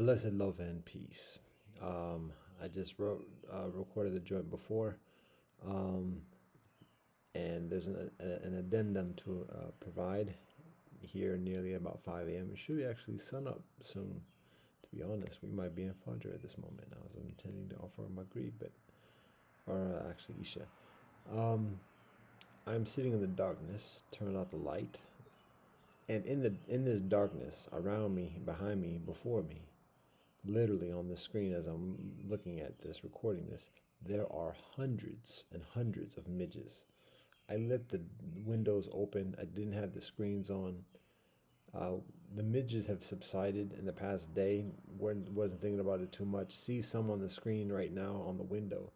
Blessed love and peace. I just recorded the joint before, um, and there's an addendum to provide here nearly about 5 a.m. It should be actually sun up soon. To be honest, we might be in Fajr at this moment. I was intending to offer Maghrib, but or actually Isha. Um, I'm sitting in the darkness, turned out the light, and in this darkness around me, behind me, before me, literally on the screen as I'm looking at this, recording this, there are hundreds and hundreds of midges. I let the windows open. I didn't have the screens on. Uh, the midges have subsided in the past day. Wasn't thinking about it too much. See some on the screen right now on the window.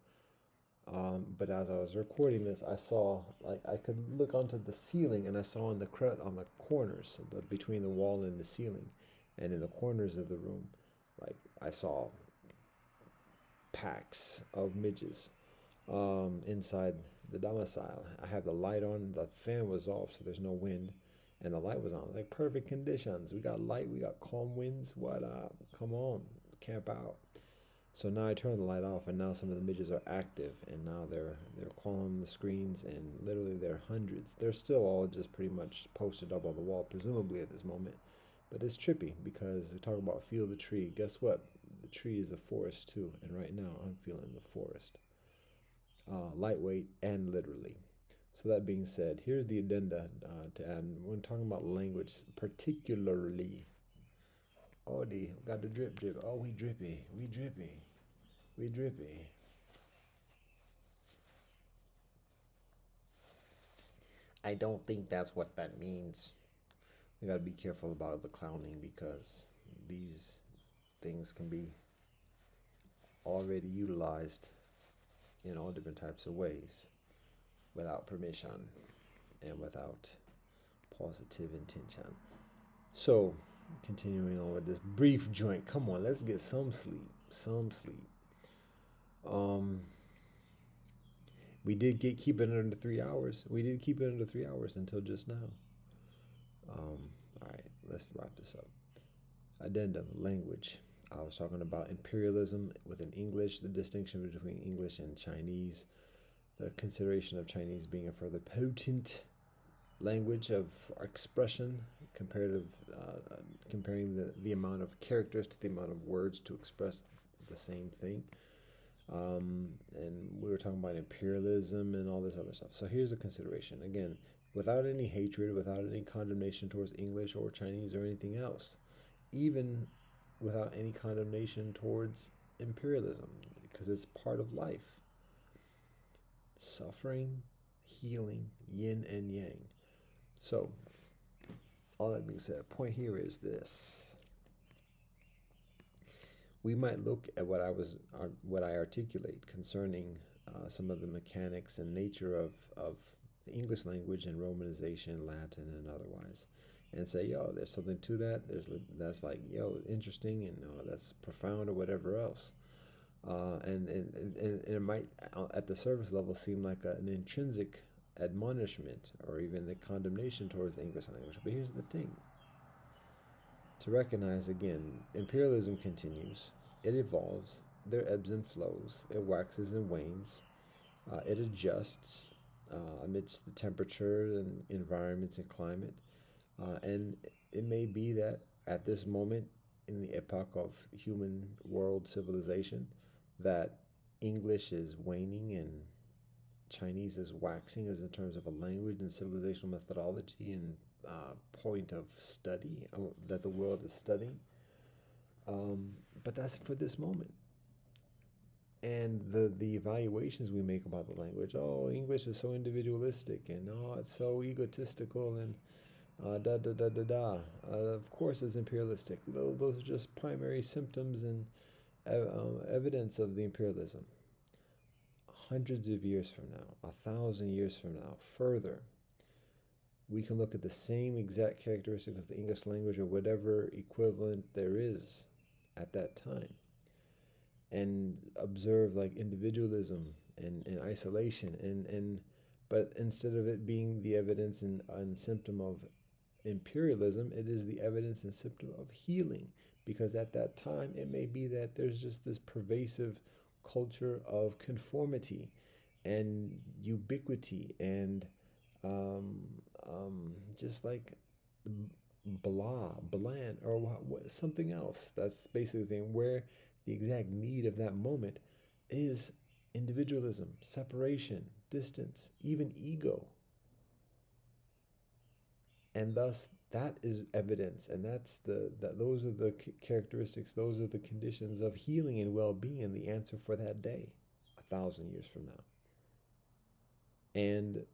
But as I was recording this, I saw like I could look onto the ceiling, and I saw on the corners between the wall and the ceiling, and in the corners of the room, like I saw packs of midges inside the domicile. I have the light on, the fan was off, so there's no wind, and the light was on. Like perfect conditions. We got light, we got calm winds. What up? Come on, camp out. So now I turn the light off, and now some of the midges are active, and now they're calling the screens, and literally they're hundreds. They're still all just pretty much posted up on the wall, presumably at this moment. But it's trippy because we talk about feel the tree. Guess what? The tree is a forest too, and right now I'm feeling the forest, lightweight and literally. So that being said, here's the addenda to add. When talking about language, particularly, oh, got the drip drip. Oh, we drippy, we drippy, we drippy. I don't think that's what that means. We gotta be careful about the clowning because these things can be already utilized in all different types of ways without permission and without positive intention. So, continuing on with this brief joint. Come on, let's get some sleep. Some sleep. Um, we did keep it under 3 hours. We did keep it under 3 hours until just now. All right, let's wrap this up. Addendum: language. I was talking about imperialism within English, the distinction between English and Chinese, the consideration of Chinese being a further potent language of expression, comparative, comparing the amount of characters to the amount of words to express the same thing. And we were talking about imperialism and all this other stuff. So here's a consideration. Again, without any hatred, without any condemnation towards English or Chinese or anything else, even without any condemnation towards imperialism, because it's part of life. Suffering, healing, yin and yang. So, all that being said, point here is this: we might look at what I articulate concerning some of the mechanics and nature of the English language and Romanization, Latin, and otherwise, and say, yo, there's something to that. That's like, yo, interesting, and that's profound, or whatever else. And it might, at the surface level, seem like an intrinsic admonishment or even a condemnation towards the English language. But here's the thing: to recognize again, imperialism continues, it evolves, there ebbs and flows, it waxes and wanes, it adjusts amidst the temperature and environments and climate. And it may be that at this moment in the epoch of human world civilization, that English is waning and Chinese is waxing, as in terms of a language and civilizational methodology and point of study that the world is studying. But that's for this moment. And the evaluations we make about the language, oh, English is so individualistic, and oh, it's so egotistical, and da da da da da. Of course, it's imperialistic. Those are just primary symptoms and evidence of the imperialism. Hundreds of years from now, 1,000 years from now, further, we can look at the same exact characteristics of the English language or whatever equivalent there is at that time, and observe like individualism and isolation, and but instead of it being the evidence and symptom of imperialism, it is the evidence and symptom of healing, because at that time it may be that there's just this pervasive culture of conformity and ubiquity and um, just like bland, or something else. That's basically the thing, where the exact need of that moment is individualism, separation, distance, even ego. And thus that is evidence, and those are the characteristics, those are the conditions of healing and well-being, and the answer for that day 1,000 years from now. And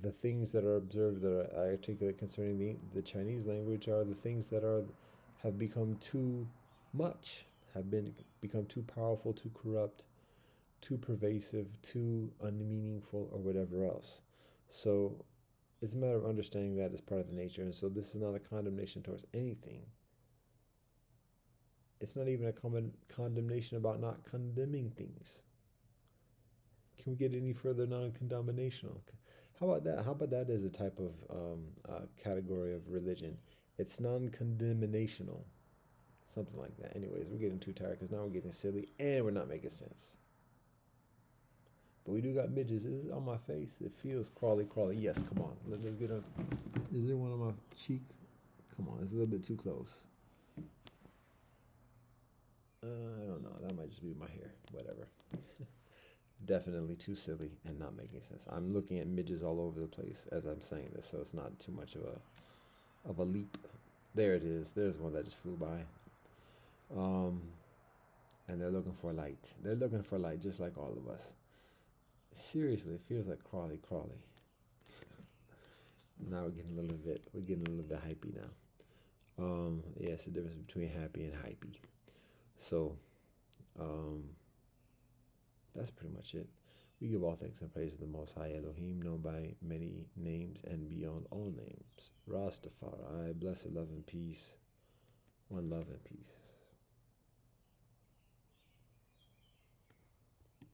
the things that are observed, that I articulate concerning the Chinese language, are the things that have become too much, become too powerful, too corrupt, too pervasive, too unmeaningful, or whatever else. So it's a matter of understanding that as part of the nature. And so this is not a condemnation towards anything. It's not even a condemnation about not condemning things. Can we get any further non-condemnational? How about that? How about that as a type of category of religion? It's non-condemnational. Something like that. Anyways, we're getting too tired because now we're getting silly and we're not making sense. But we do got midges. Is it on my face? It feels crawly. Yes, come on. Let's get up. Is there one on my cheek? Come on, it's a little bit too close. I don't know. That might just be my hair. Whatever. Definitely too silly and not making sense. I'm looking at midges all over the place as I'm saying this, so it's not too much of a leap. There it is. There's one that just flew by. And they're looking for light. They're looking for light just like all of us. Seriously, it feels like crawly. Now we're getting a little bit hypey now. Yeah, it's the difference between happy and hypey. So, that's pretty much it. We give all thanks and praise to the Most High Elohim, known by many names and beyond all names. Rastafari, blessed love and peace. One love and peace.